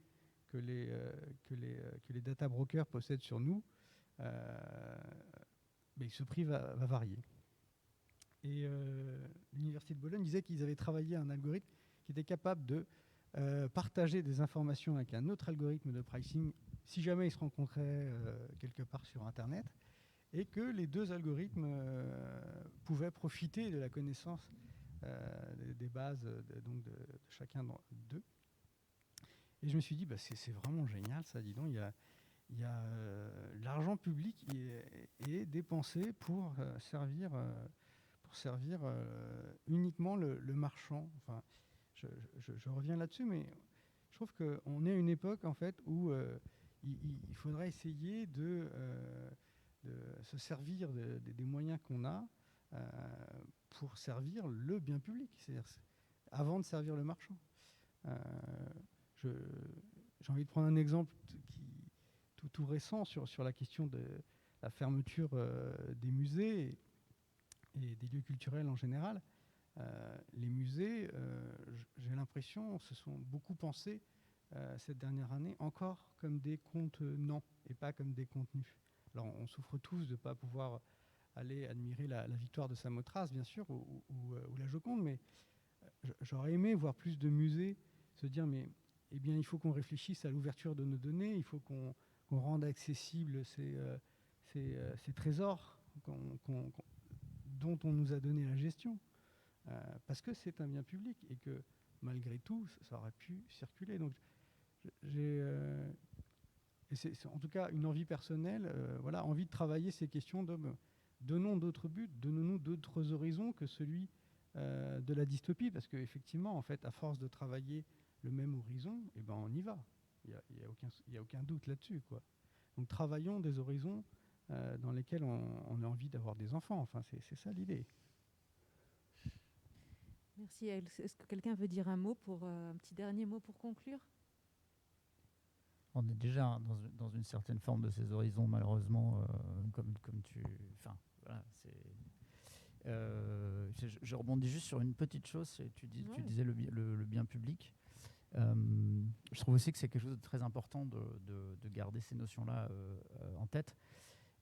que les data brokers possèdent sur nous, mais ce prix va varier. Et l'Université de Bologne disait qu'ils avaient travaillé un algorithme qui était capable de partager des informations avec un autre algorithme de pricing si jamais ils se rencontraient quelque part sur Internet, et que les deux algorithmes pouvaient profiter de la connaissance des bases de chacun d'eux. Et je me suis dit, c'est vraiment génial ça, dis donc, il y a l'argent public est dépensé pour servir uniquement le marchand. Enfin, je reviens là-dessus, mais je trouve qu'on est à une époque en fait où il faudrait essayer de se servir des moyens qu'on a pour servir le bien public, c'est-à-dire avant de servir le marchand. J'ai envie de prendre un exemple tout récent sur la question de la fermeture des musées et des lieux culturels en général. Les musées, j'ai l'impression, se sont beaucoup pensés cette dernière année encore comme des contenants et pas comme des contenus. Alors on souffre tous de ne pas pouvoir aller admirer la victoire de Samothrace, bien sûr, ou la Joconde, mais j'aurais aimé voir plus de musées se dire, mais eh bien, il faut qu'on réfléchisse à l'ouverture de nos données, il faut qu'on rende accessibles ces trésors dont on nous a donné la gestion, parce que c'est un bien public et que malgré tout, ça aurait pu circuler. Donc, c'est en tout cas une envie personnelle, envie de travailler ces questions de donnons d'autres buts, donnons-nous d'autres horizons que celui de la dystopie, parce qu'effectivement, en fait, à force de travailler le même horizon, eh ben, on y va. Il n'y a aucun doute là-dessus, quoi. Donc travaillons des horizons dans lesquels on a envie d'avoir des enfants. Enfin, c'est ça l'idée. Merci. Est-ce que quelqu'un veut dire un petit dernier mot pour conclure ? On est déjà dans une certaine forme de ces horizons, malheureusement, comme tu... Enfin, voilà, je rebondis juste sur une petite chose. Tu disais le bien public. Je trouve aussi que c'est quelque chose de très important de garder ces notions-là en tête.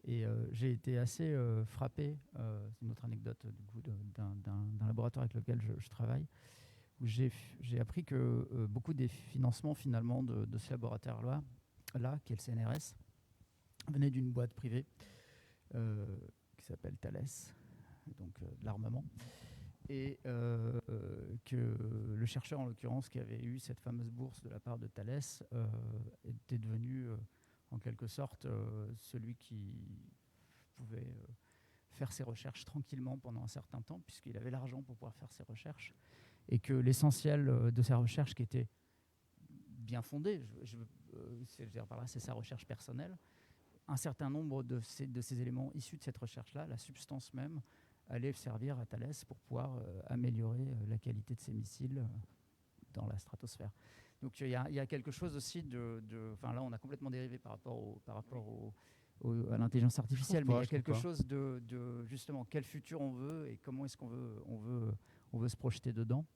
Et j'ai été assez frappé, c'est une autre anecdote du coup, d'un laboratoire avec lequel je travaille, où j'ai appris que beaucoup des financements finalement de ce laboratoire-là, qui est le CNRS, venaient d'une boîte privée qui s'appelle Thales, donc de l'armement. Et que le chercheur, en l'occurrence, qui avait eu cette fameuse bourse de la part de Thales, était devenu, en quelque sorte, celui qui pouvait faire ses recherches tranquillement pendant un certain temps, puisqu'il avait l'argent pour pouvoir faire ses recherches, et que l'essentiel de ses recherches, qui était bien fondée, c'est sa recherche personnelle, un certain nombre de ces éléments issus de cette recherche-là, la substance même, allait servir à Thales pour pouvoir améliorer la qualité de ses missiles dans la stratosphère. Donc il y a quelque chose aussi enfin là on a complètement dérivé par rapport à l'intelligence artificielle, mais il y a quelque chose de justement quel futur on veut et comment est-ce qu'on veut se projeter dedans.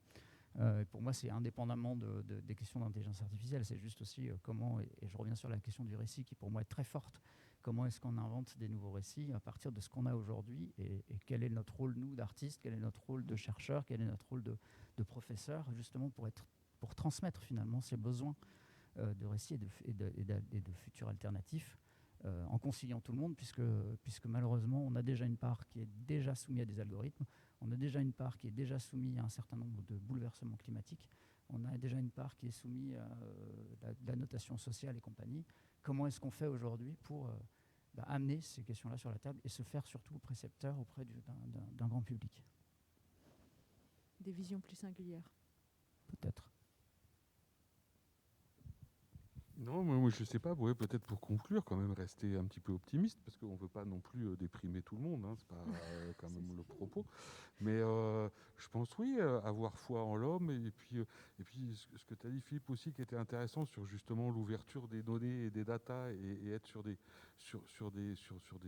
Pour moi, c'est indépendamment des questions d'intelligence artificielle, c'est juste aussi comment, et je reviens sur la question du récit qui pour moi est très forte, comment est-ce qu'on invente des nouveaux récits à partir de ce qu'on a aujourd'hui et quel est notre rôle, nous, d'artistes, quel est notre rôle de chercheur, quel est notre rôle de professeur, justement pour transmettre finalement ces besoins de récits et de futurs alternatifs, en conciliant tout le monde, puisque malheureusement, on a déjà une part qui est déjà soumise à des algorithmes, on a déjà une part qui est déjà soumise à un certain nombre de bouleversements climatiques, on a déjà une part qui est soumise à la notation sociale et compagnie. Comment est-ce qu'on fait aujourd'hui pour amener ces questions-là sur la table et se faire surtout précepteur auprès d'un grand public ? Des visions plus singulières. Peut-être. Non, moi je sais pas, peut-être pour conclure, quand même rester un petit peu optimiste, parce qu'on ne veut pas non plus déprimer tout le monde, hein, c'est pas quand même le propos. Mais je pense, oui, avoir foi en l'homme, et puis ce que tu as dit, Philippe, aussi, qui était intéressant sur justement l'ouverture des données et des datas, et être sur des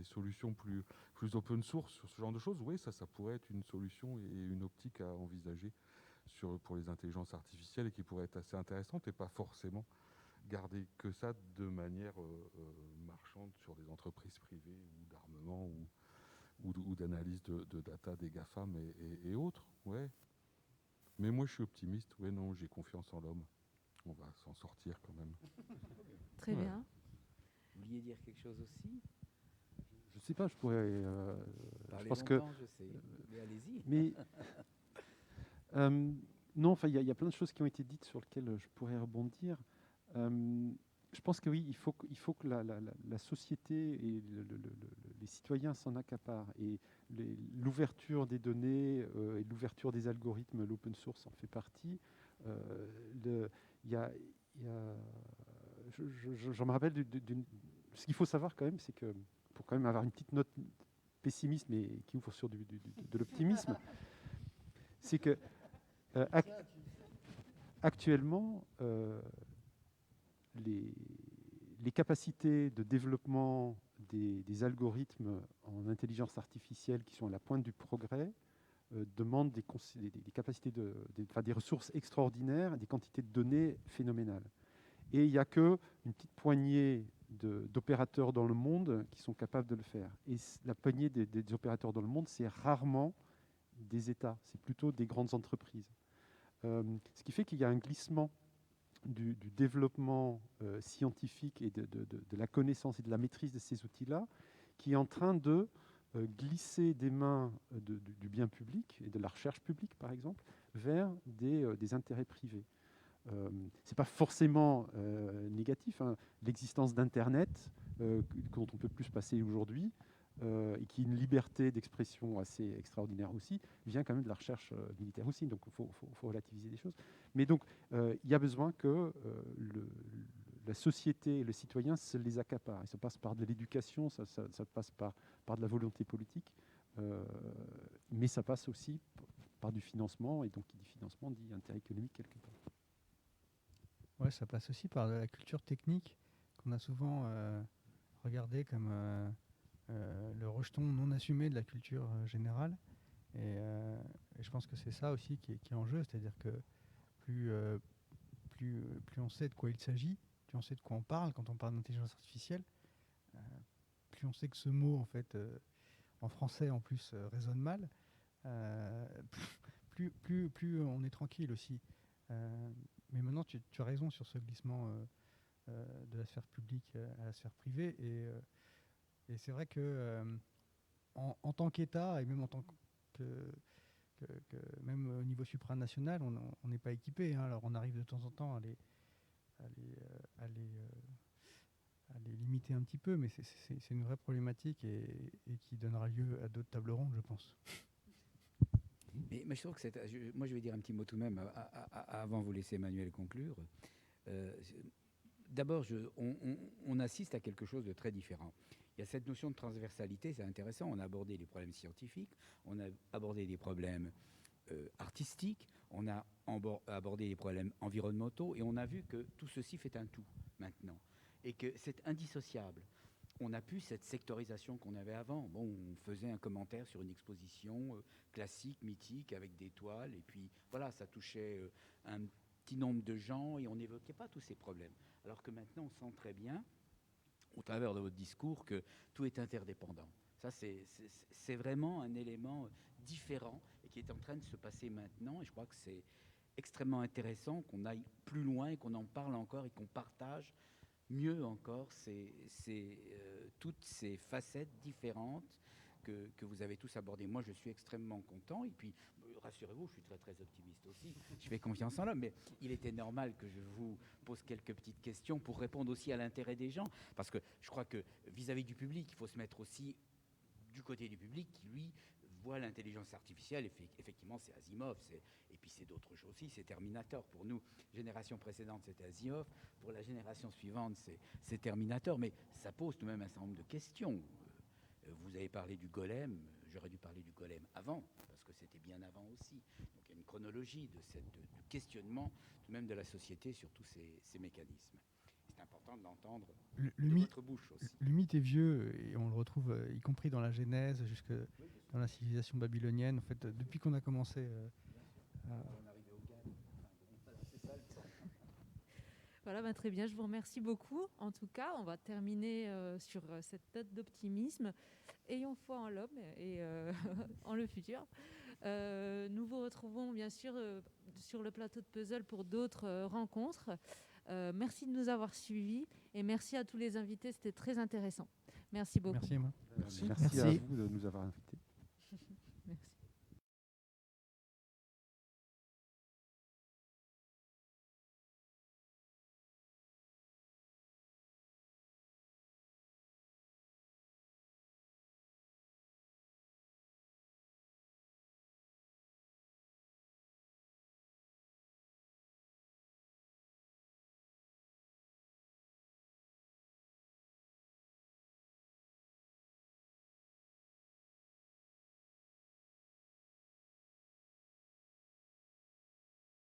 solutions plus open source, sur ce genre de choses, oui, ça pourrait être une solution et une optique à envisager pour les intelligences artificielles, et qui pourrait être assez intéressante, et pas forcément garder que ça de manière marchande sur des entreprises privées ou d'armement ou d'analyse de data des GAFAM et autres. Ouais. Mais moi, je suis optimiste. Ouais, non, j'ai confiance en l'homme. On va s'en sortir quand même. Très bien. Vous vouliez dire quelque chose aussi ? Je sais pas, je pourrais... Parlez je pense longtemps, que... je sais. Mais allez-y. Mais... non, enfin, il y a plein de choses qui ont été dites sur lesquelles je pourrais rebondir. Je pense que oui, il faut que la société et les citoyens s'en accaparent. Et l'ouverture des données et l'ouverture des algorithmes, l'open source en fait partie. Je me rappelle ce qu'il faut savoir quand même, c'est que pour quand même avoir une petite note pessimiste, mais qui ouvre sur de l'optimisme, c'est que actuellement, les capacités de développement des algorithmes en intelligence artificielle qui sont à la pointe du progrès demandent des capacités, des ressources extraordinaires, des quantités de données phénoménales. Et il n'y a qu'une petite poignée d'opérateurs dans le monde qui sont capables de le faire. Et la poignée des opérateurs dans le monde, c'est rarement des États, c'est plutôt des grandes entreprises. Ce qui fait qu'il y a un glissement du développement scientifique et de la connaissance et de la maîtrise de ces outils-là, qui est en train de glisser des mains du bien public et de la recherche publique, par exemple, vers des intérêts privés. Ce n'est pas forcément négatif. Hein. L'existence d'Internet, dont on peut plus se passer aujourd'hui, et qui est une liberté d'expression assez extraordinaire aussi, vient quand même de la recherche militaire aussi. Donc il faut relativiser les choses. Mais donc il y a besoin que la société et le citoyen se les accaparent. Et ça passe par de l'éducation, ça passe par de la volonté politique, mais ça passe aussi par du financement. Et donc qui dit financement dit intérêt économique quelque part. Ouais, ça passe aussi par de la culture technique qu'on a souvent regardé comme le rejeton non assumé de la culture générale. Et je pense que c'est ça aussi qui est en jeu, c'est-à-dire que plus on sait de quoi il s'agit, plus on sait de quoi on parle quand on parle d'intelligence artificielle, plus on sait que ce mot, en fait, en français en plus, résonne mal, plus on est tranquille aussi. Mais maintenant, tu as raison sur ce glissement de la sphère publique à la sphère privée. Et c'est vrai que en tant qu'État, et même en tant que même au niveau supranational, on n'est pas équipé. Hein. Alors on arrive de temps en temps à les limiter un petit peu, mais c'est une vraie problématique et qui donnera lieu à d'autres tables rondes, je pense. Mais je trouve que moi je vais dire un petit mot tout de même avant de vous laisser Emmanuel conclure. D'abord, on assiste à quelque chose de très différent. Il y a cette notion de transversalité, c'est intéressant. On a abordé les problèmes scientifiques, on a abordé des problèmes artistiques, on a abordé les problèmes environnementaux, et on a vu que tout ceci fait un tout maintenant, et que c'est indissociable. On n'a plus cette sectorisation qu'on avait avant. Bon, on faisait un commentaire sur une exposition classique, mythique, avec des toiles, et puis voilà, ça touchait un petit nombre de gens, et on n'évoquait pas tous ces problèmes. Alors que maintenant, on sent très bien, au travers de votre discours, que tout est interdépendant. Ça, c'est vraiment un élément différent et qui est en train de se passer maintenant. Et je crois que c'est extrêmement intéressant qu'on aille plus loin et qu'on en parle encore et qu'on partage mieux encore toutes ces facettes différentes que vous avez tous abordées. Moi, je suis extrêmement content. Et puis, rassurez-vous, je suis très, très optimiste aussi. Je fais confiance en l'homme. Mais il était normal que je vous pose quelques petites questions pour répondre aussi à l'intérêt des gens. Parce que je crois que vis-à-vis du public, il faut se mettre aussi du côté du public qui, lui, voit l'intelligence artificielle. Effectivement, c'est Asimov. Et puis, c'est d'autres choses aussi. C'est Terminator. Pour nous, génération précédente, c'était Asimov. Pour la génération suivante, c'est Terminator. Mais ça pose tout de même un certain nombre de questions. Vous avez parlé du golem, j'aurais dû parler du golem avant, parce que c'était bien avant aussi. Donc il y a une chronologie du questionnement, tout de même de la société sur tous ces mécanismes. C'est important de l'entendre de votre bouche aussi. Le mythe est vieux et on le retrouve y compris dans la Genèse, jusque dans la civilisation babylonienne. En fait, depuis qu'on a commencé Voilà, très bien, je vous remercie beaucoup. En tout cas, on va terminer sur cette note d'optimisme. Ayons foi en l'homme et en le futur. Nous vous retrouvons bien sûr sur le plateau de Puzzle pour d'autres rencontres. Merci de nous avoir suivis et merci à tous les invités, c'était très intéressant. Merci beaucoup. Merci Emma. Merci à vous de nous avoir invités.